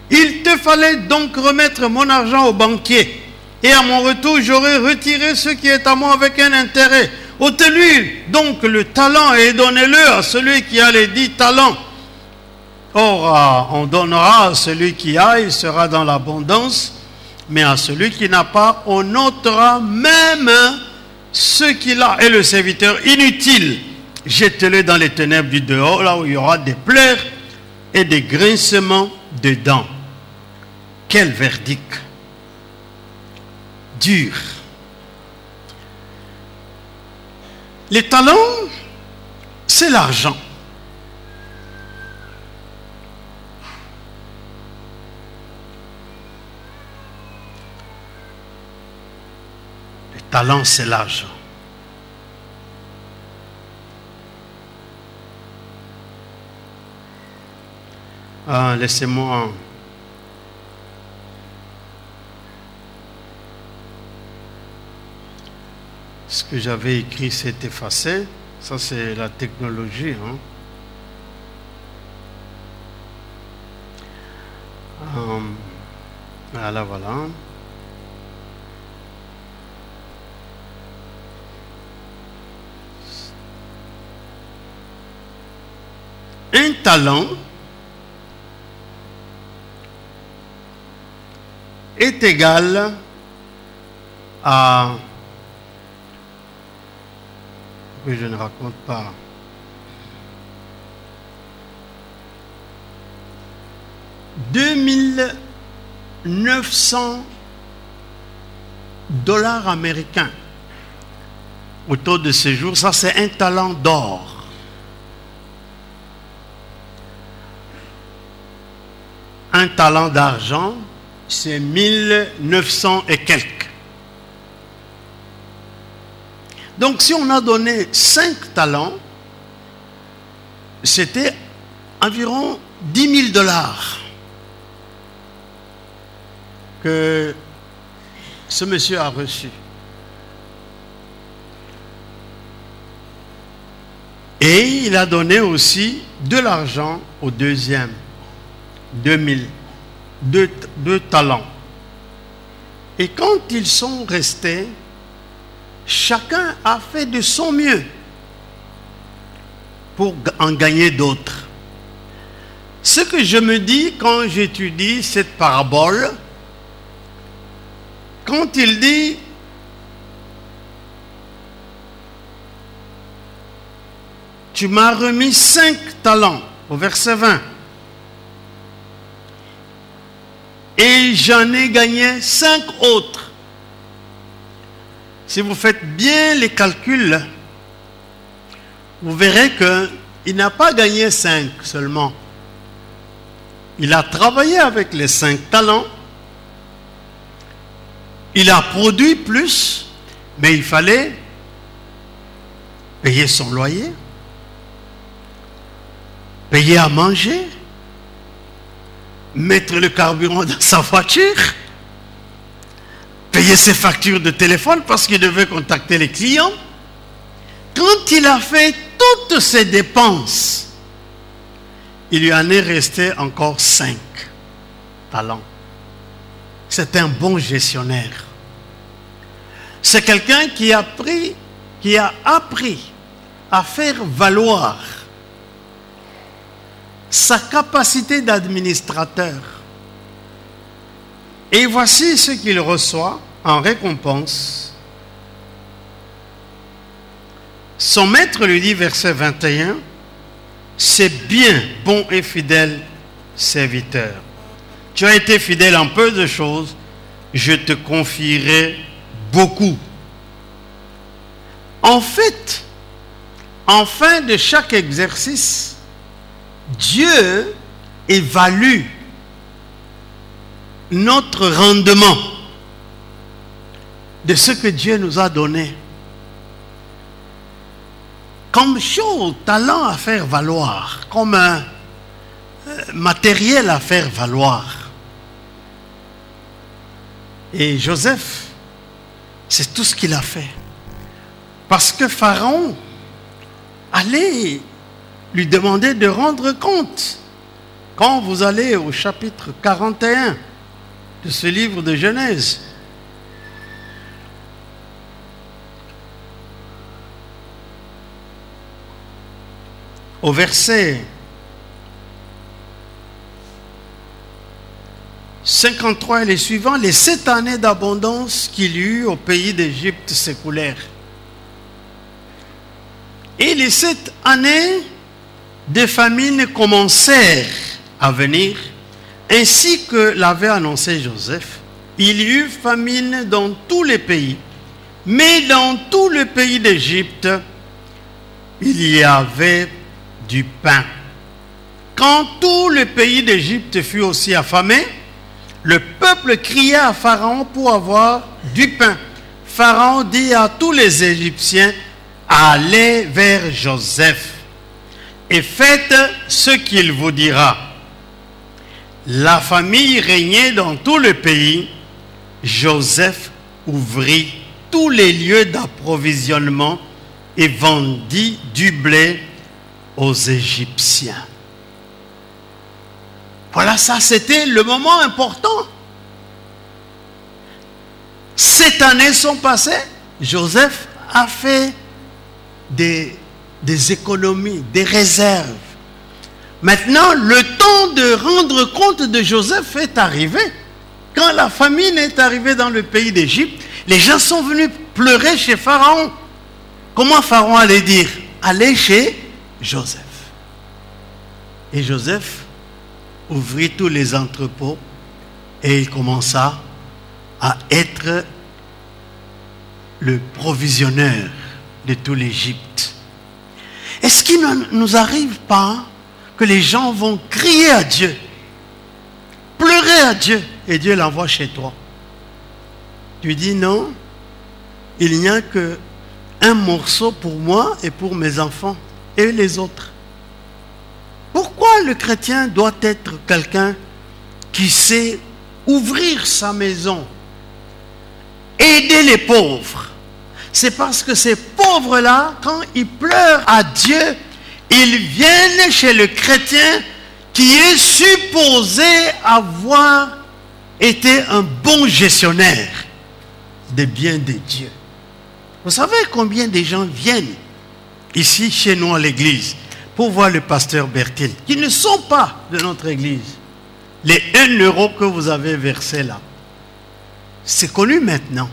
Il te fallait donc remettre mon argent au banquier, et à mon retour, j'aurais retiré ce qui est à moi avec un intérêt. Ôtez-lui donc le talent et donnez-le à celui qui a les 10 talents. Or, on donnera à celui qui a, il sera dans l'abondance, mais à celui qui n'a pas, on ôtera même ce qu'il a. Et le serviteur inutile, jetez-le dans les ténèbres du dehors, là où il y aura des pleurs et des grincements de dents. Quel verdict dur. Les talents, c'est l'argent. Les talents, c'est l'argent. Laissez-moi ce que j'avais écrit s'est effacé. Ça, c'est la technologie. Voilà. Un talent est égal à... Oui, je ne raconte pas. $2900 américains autour de ce jour. Ça, c'est un talent d'or. Un talent d'argent, c'est 1900 et quelques. Donc, si on a donné 5 talents, c'était environ $10 000 que ce monsieur a reçu. Et il a donné aussi de l'argent au deuxième, 2000, deux talents. Et quand ils sont restés, chacun a fait de son mieux pour en gagner d'autres. Ce que je me dis quand j'étudie cette parabole, quand il dit tu m'as remis 5 talents au verset 20 et j'en ai gagné 5 autres. Si vous faites bien les calculs, vous verrez qu'il n'a pas gagné 5 seulement. Il a travaillé avec les 5 talents. Il a produit plus, mais il fallait payer son loyer, payer à manger, mettre le carburant dans sa voiture, payer ses factures de téléphone parce qu'il devait contacter les clients. Quand il a fait toutes ses dépenses, il lui en est resté encore 5 talents. C'est un bon gestionnaire. C'est quelqu'un qui a appris à faire valoir sa capacité d'administrateur. Et voici ce qu'il reçoit en récompense. Son maître lui dit, verset 21, « C'est bien, bon et fidèle serviteur. Tu as été fidèle en peu de choses, je te confierai beaucoup. » En fait, En fin de chaque exercice, Dieu évalue notre rendement de ce que Dieu nous a donné comme chose, talent à faire valoir, comme un matériel à faire valoir. Et Joseph, c'est tout ce qu'il a fait. Parce que Pharaon allait lui demander de rendre compte. Quand vous allez au chapitre 41 de ce livre de Genèse, au verset 53 et les suivants, les 7 années d'abondance qu'il y eut au pays d'Égypte s'écoulèrent. Et les 7 années de famine commencèrent à venir, ainsi que l'avait annoncé Joseph. Il y eut famine dans tous les pays, mais dans tout le pays d'Égypte, il y avait du pain. Quand tout le pays d'Égypte fut aussi affamé, le peuple cria à Pharaon pour avoir du pain. Pharaon dit à tous les Égyptiens, allez vers Joseph et faites ce qu'il vous dira. La famille régnait dans tout le pays. Joseph ouvrit tous les lieux d'approvisionnement et vendit du blé aux Égyptiens. Voilà, ça c'était le moment important. 7 années sont passées. Joseph a fait des économies, des réserves. Maintenant, le temps de rendre compte de Joseph est arrivé. Quand la famine est arrivée dans le pays d'Égypte, les gens sont venus pleurer chez Pharaon. Comment Pharaon allait dire? Allez chez Joseph. Et Joseph ouvrit tous les entrepôts et il commença à être le provisionneur de tout l'Égypte. Est-ce qu'il ne nous arrive pas que les gens vont crier à Dieu, pleurer à Dieu, et Dieu l'envoie chez toi? Tu dis non, il n'y a qu'un morceau pour moi et pour mes enfants et les autres. Pourquoi le chrétien doit être quelqu'un qui sait ouvrir sa maison, aider les pauvres? C'est parce que ces pauvres-là, quand ils pleurent à Dieu, ils viennent chez le chrétien qui est supposé avoir été un bon gestionnaire des biens de Dieu. Vous savez combien de gens viennent ici chez nous à l'église pour voir le pasteur Bertil, qui ne sont pas de notre église? Les 1 euro que vous avez versé là, c'est connu maintenant.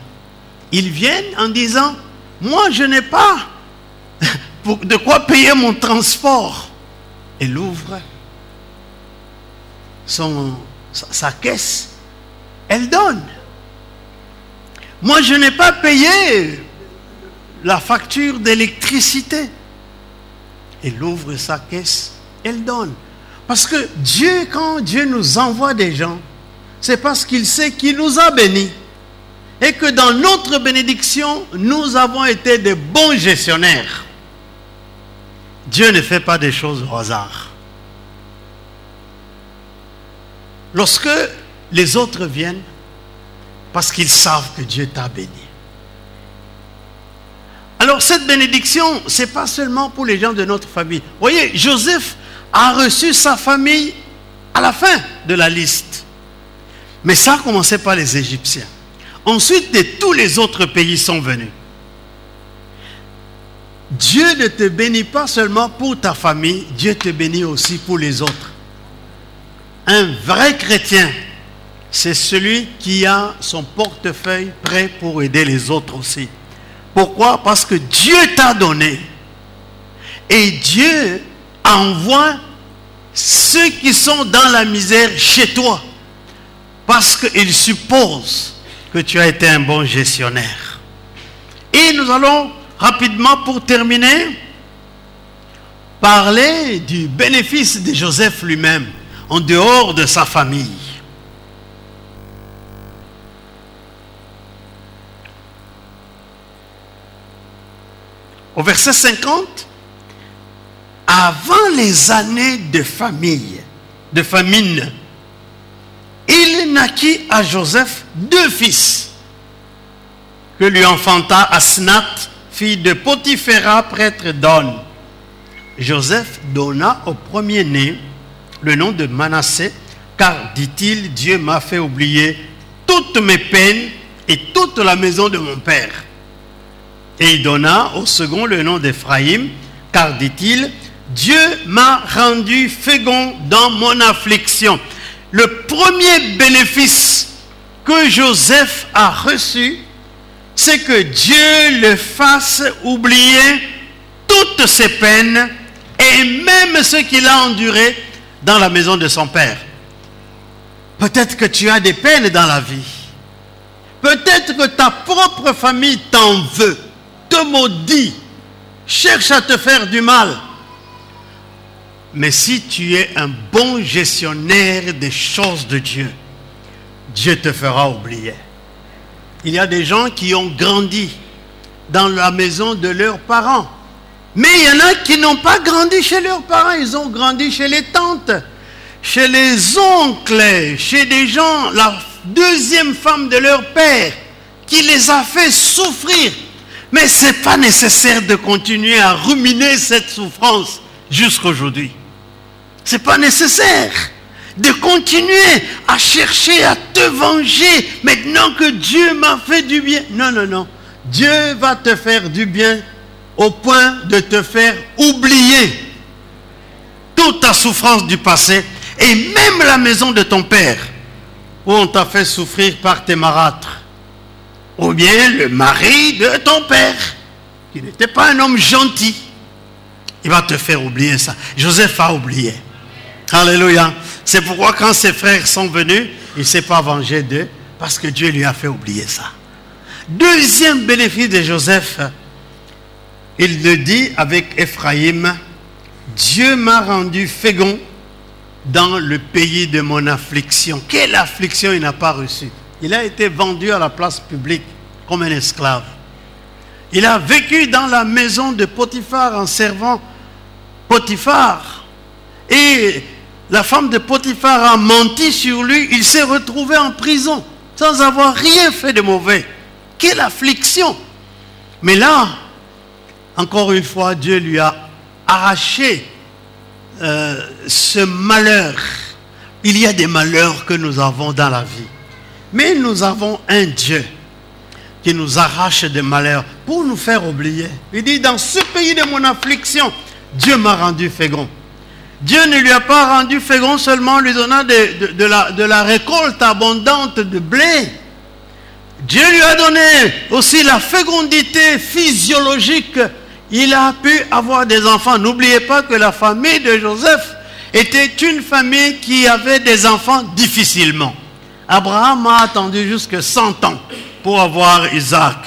Ils viennent en disant, moi je n'ai pas de quoi payer mon transport. Il ouvre sa caisse, elle donne. Moi je n'ai pas payé la facture d'électricité. Il ouvre sa caisse, elle donne. Parce que Dieu, quand Dieu nous envoie des gens, c'est parce qu'il sait qu'il nous a bénis. Et que dans notre bénédiction, nous avons été de bons gestionnaires. Dieu ne fait pas des choses au hasard. Lorsque les autres viennent, parce qu'ils savent que Dieu t'a béni. Alors cette bénédiction, ce n'est pas seulement pour les gens de notre famille. Vous voyez, Joseph a reçu sa famille à la fin de la liste. Mais ça a commencé par les Égyptiens. Ensuite, tous les autres pays sont venus. Dieu ne te bénit pas seulement pour ta famille, Dieu te bénit aussi pour les autres. Un vrai chrétien, c'est celui qui a son portefeuille prêt pour aider les autres aussi. Pourquoi? Parce que Dieu t'a donné. Et Dieu envoie ceux qui sont dans la misère chez toi. Parce qu'il suppose que tu as été un bon gestionnaire. Et nous allons rapidement, pour terminer, parlait du bénéfice de Joseph lui-même, en dehors de sa famille. Au verset 50, avant les années de famine, il naquit à Joseph 2 fils, que lui enfanta Asnath, fille de Potiphéra, prêtre d'On. Joseph donna au premier-né le nom de Manassé, car, dit-il, Dieu m'a fait oublier toutes mes peines et toute la maison de mon père. Et il donna au second le nom d'Éphraïm, car, dit-il, Dieu m'a rendu fécond dans mon affliction. Le premier bénéfice que Joseph a reçu, c'est que Dieu le fasse oublier toutes ses peines et même ce qu'il a enduré dans la maison de son père. Peut-être que tu as des peines dans la vie. Peut-être que ta propre famille t'en veut, te maudit, cherche à te faire du mal. Mais si tu es un bon gestionnaire des choses de Dieu, Dieu te fera oublier. Il y a des gens qui ont grandi dans la maison de leurs parents. Mais il y en a qui n'ont pas grandi chez leurs parents. Ils ont grandi chez les tantes, chez les oncles, chez des gens, la deuxième femme de leur père, qui les a fait souffrir. Mais ce n'est pas nécessaire de continuer à ruminer cette souffrance jusqu'à aujourd'hui. Ce n'est pas nécessaire de continuer à chercher à te venger maintenant que Dieu m'a fait du bien. Non, non, non. Dieu va te faire du bien au point de te faire oublier toute ta souffrance du passé et même la maison de ton père où on t'a fait souffrir par tes marâtres. Ou bien le mari de ton père qui n'était pas un homme gentil. Il va te faire oublier ça. Joseph a oublié. Alléluia. C'est pourquoi quand ses frères sont venus, il ne s'est pas vengé d'eux parce que Dieu lui a fait oublier ça. Deuxième bénéfice de Joseph, il le dit avec Éphraïm, Dieu m'a rendu fécond dans le pays de mon affliction. Quelle affliction il n'a pas reçue? Il a été vendu à la place publique comme un esclave. Il a vécu dans la maison de Potiphar en servant Potiphar. Et la femme de Potiphar a menti sur lui. Il s'est retrouvé en prison sans avoir rien fait de mauvais. Quelle affliction! Mais là, encore une fois, Dieu lui a arraché ce malheur. Il y a des malheurs que nous avons dans la vie. Mais nous avons un Dieu qui nous arrache des malheurs pour nous faire oublier. Il dit, dans ce pays de mon affliction, Dieu m'a rendu fécond. Dieu ne lui a pas rendu fécond seulement en lui donnant de la récolte abondante de blé. Dieu lui a donné aussi la fécondité physiologique. Il a pu avoir des enfants. N'oubliez pas que la famille de Joseph était une famille qui avait des enfants difficilement. Abraham a attendu jusqu'à 100 ans pour avoir Isaac.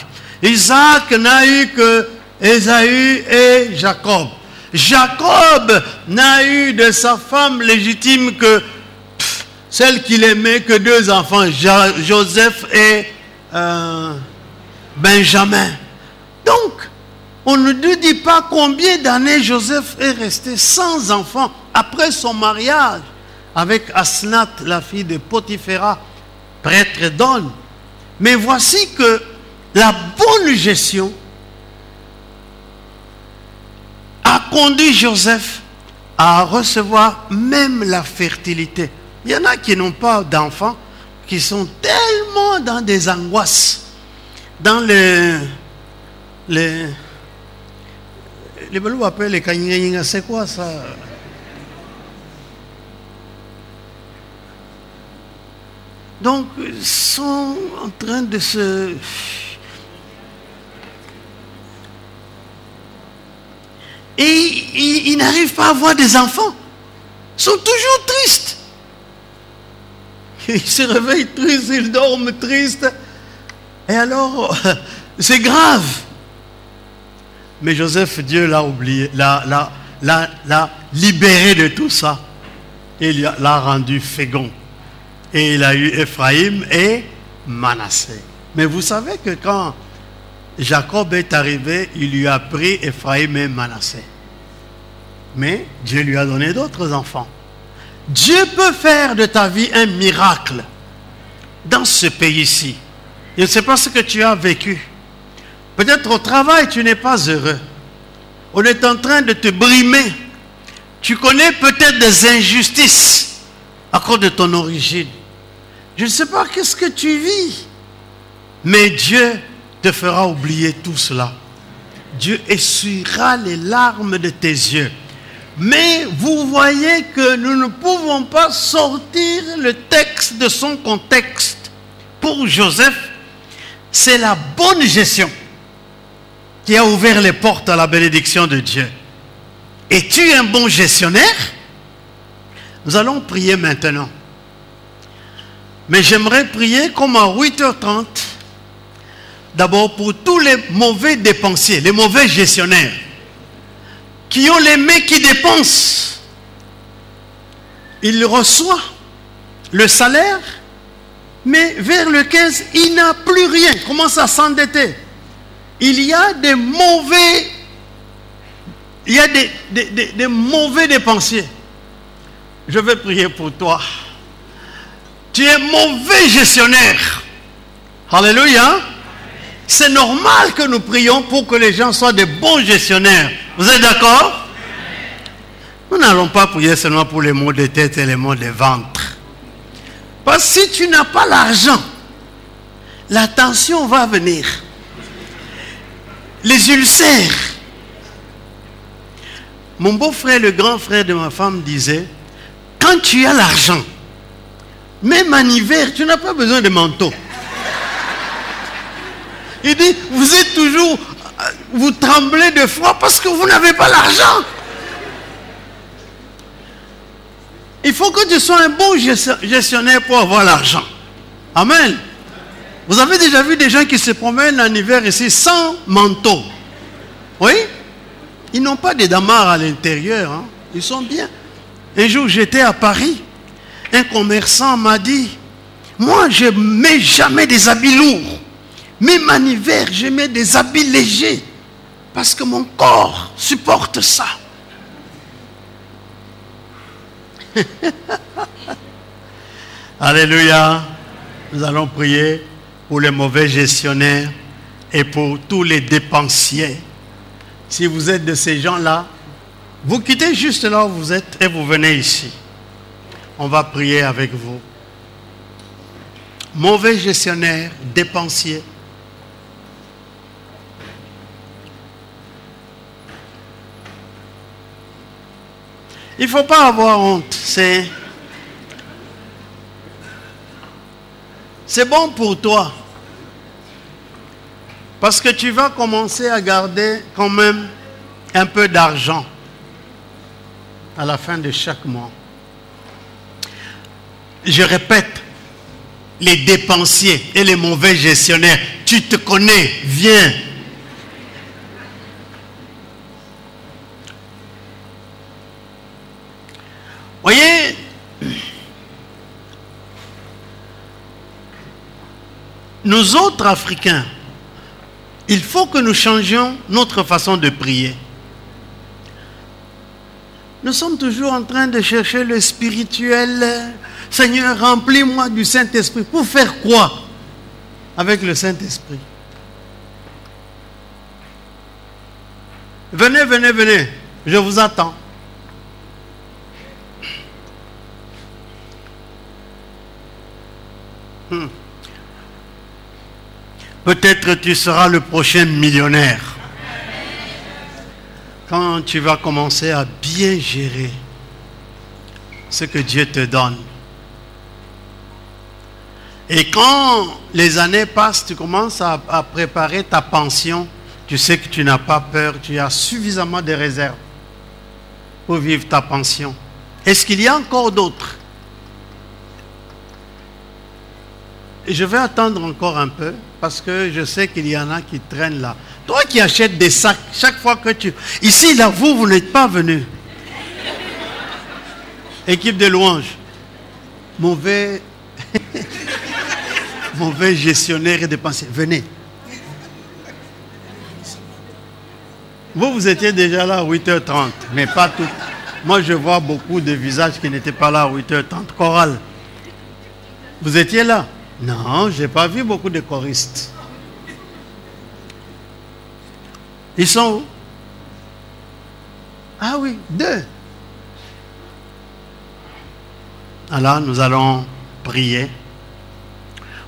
Isaac n'a eu que Ésaü et Jacob. Jacob n'a eu de sa femme légitime que celle qu'il aimait que 2 enfants, Joseph et Benjamin. Donc, on ne nous dit pas combien d'années Joseph est resté sans enfants après son mariage avec Asnath, la fille de Potiphéra, prêtre d'On. Mais voici que la bonne gestion a conduit Joseph à recevoir même la fertilité. Il y en a qui n'ont pas d'enfants, qui sont tellement dans des angoisses, dans les Belou appellent les kanyinga, c'est quoi ça? Donc, ils sont en train de se... Et ils n'arrivent pas à avoir des enfants. Ils sont toujours tristes. Ils se réveillent tristes, ils dorment tristes. Et alors, c'est grave. Mais Joseph, Dieu l'a oublié, l'a l'a libéré de tout ça. Et il l'a rendu fécond. Et il a eu Ephraïm et Manassé. Mais vous savez que quand Jacob est arrivé, il lui a pris Ephraïm et Manassé. Mais Dieu lui a donné d'autres enfants. Dieu peut faire de ta vie un miracle dans ce pays-ci. Je ne sais pas ce que tu as vécu. Peut-être au travail, tu n'es pas heureux. On est en train de te brimer. Tu connais peut-être des injustices à cause de ton origine. Je ne sais pas qu'est-ce que tu vis. Mais Dieu te fera oublier tout cela. Dieu essuiera les larmes de tes yeux. Mais vous voyez que nous ne pouvons pas sortir le texte de son contexte. Pour Joseph, c'est la bonne gestion qui a ouvert les portes à la bénédiction de Dieu. Es-tu un bon gestionnaire? Nous allons prier maintenant. Mais j'aimerais prier comme à 8h30. D'abord pour tous les mauvais dépensiers, les mauvais gestionnaires, qui ont les mains qui dépensent. Il reçoit le salaire, mais vers le 15, il n'a plus rien, il commence à s'endetter. Il y a des mauvais, des mauvais dépensiers. Je vais prier pour toi. Tu es mauvais gestionnaire. Alléluia. C'est normal que nous prions pour que les gens soient des bons gestionnaires. Vous êtes d'accord? Nous n'allons pas prier seulement pour les maux de tête et les maux de ventre. Parce que si tu n'as pas l'argent, la tension va venir. Les ulcères. Mon beau-frère, le grand frère de ma femme disait, quand tu as l'argent, même en hiver, tu n'as pas besoin de manteau. Il dit, vous êtes toujours, vous tremblez de froid parce que vous n'avez pas l'argent. Il faut que tu sois un bon gestionnaire pour avoir l'argent. Amen. Vous avez déjà vu des gens qui se promènent en hiver ici sans manteau? Oui? Ils n'ont pas de damarres à l'intérieur. Hein? Ils sont bien. Un jour, j'étais à Paris. Un commerçant m'a dit, moi, je ne mets jamais des habits lourds. Même en hiver, je mets des habits légers. Parce que mon corps supporte ça. Alléluia. Nous allons prier pour les mauvais gestionnaires et pour tous les dépensiers. Si vous êtes de ces gens-là, vous quittez juste là où vous êtes et vous venez ici. On va prier avec vous. Mauvais gestionnaires, dépensiers. Il ne faut pas avoir honte. C'est bon pour toi. Parce que tu vas commencer à garder quand même un peu d'argent à la fin de chaque mois. Je répète, les dépensiers et les mauvais gestionnaires, tu te connais, viens. Voyez, nous autres Africains, il faut que nous changions notre façon de prier. Nous sommes toujours en train de chercher le spirituel. Seigneur, remplis-moi du Saint-Esprit. Pour faire quoi avec le Saint-Esprit? Venez, venez, venez. Je vous attends. Peut-être tu seras le prochain millionnaire. Quand tu vas commencer à bien gérer ce que Dieu te donne. Et quand les années passent, tu commences à préparer ta pension. Tu sais que tu n'as pas peur, tu as suffisamment de réserves pour vivre ta pension. Est-ce qu'il y a encore d'autres? Et je vais attendre encore un peu parce que je sais qu'il y en a qui traînent là. Toi qui achètes des sacs chaque fois que tu... Ici, là, vous n'êtes pas venus. Équipe de louanges. Mauvais, mauvais gestionnaire et dépensier. Venez. Vous étiez déjà là à 8h30, mais pas tout. Moi, je vois beaucoup de visages qui n'étaient pas là à 8h30. Chorale. Vous étiez là? Non, je n'ai pas vu beaucoup de choristes. Ils sont où? Ah oui, 2. Alors, nous allons prier.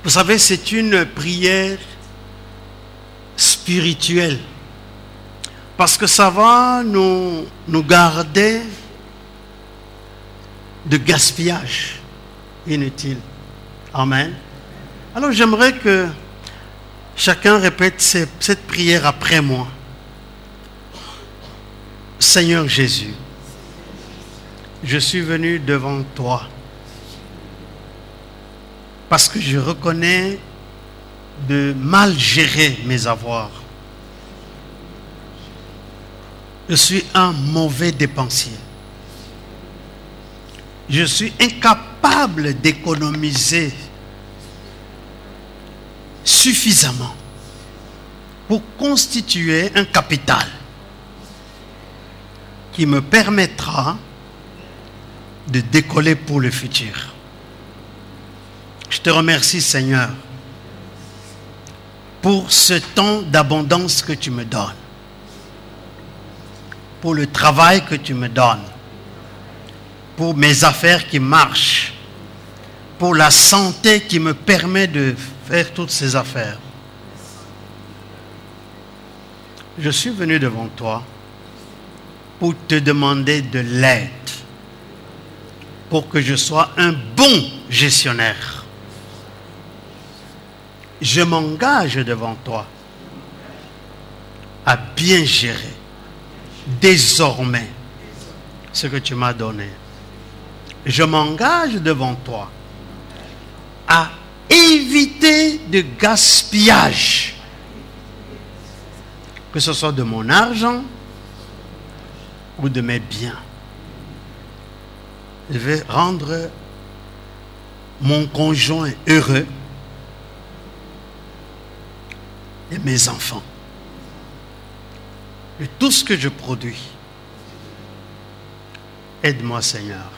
Vous savez, c'est une prière spirituelle. Parce que ça va nous garder de gaspillage inutile. Amen. Alors j'aimerais que chacun répète cette prière après moi. Seigneur Jésus, je suis venu devant toi parce que je reconnais de mal gérer mes avoirs. Je suis un mauvais dépensier. Je suis incapable d'économiser suffisamment pour constituer un capital qui me permettra de décoller pour le futur. Je te remercie, Seigneur, pour ce temps d'abondance que tu me donnes, pour le travail que tu me donnes, pour mes affaires qui marchent, pour la santé qui me permet de faire toutes ces affaires. Je suis venu devant toi pour te demander de l'aide, pour que je sois un bon gestionnaire. Je m'engage devant toi à bien gérer désormais ce que tu m'as donné. Je m'engage devant toi à éviter de gaspillage, que ce soit de mon argent ou de mes biens. Je vais rendre mon conjoint heureux et mes enfants. Et tout ce que je produis. Aide-moi, Seigneur.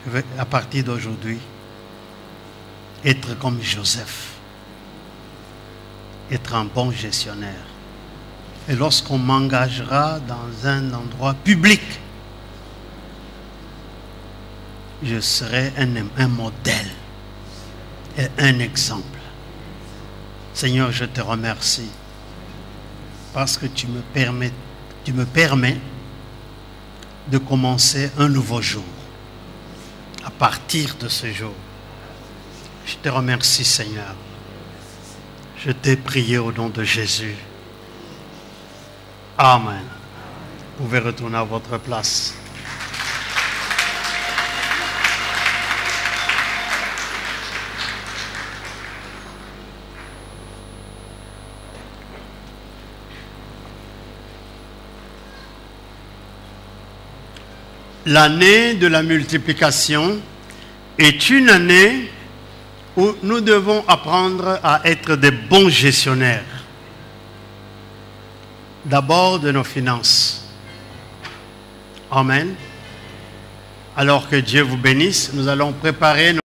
Je vais, à partir d'aujourd'hui, être comme Joseph. Être un bon gestionnaire. Et lorsqu'on m'engagera dans un endroit public, je serai un modèle et un exemple. Seigneur, je te remercie parce que tu me permets de commencer un nouveau jour. À partir de ce jour, je te remercie, Seigneur. Je t'ai prié au nom de Jésus. Amen. Vous pouvez retourner à votre place. L'année de la multiplication est une année où nous devons apprendre à être des bons gestionnaires. D'abord de nos finances. Amen. Alors que Dieu vous bénisse, nous allons préparer nos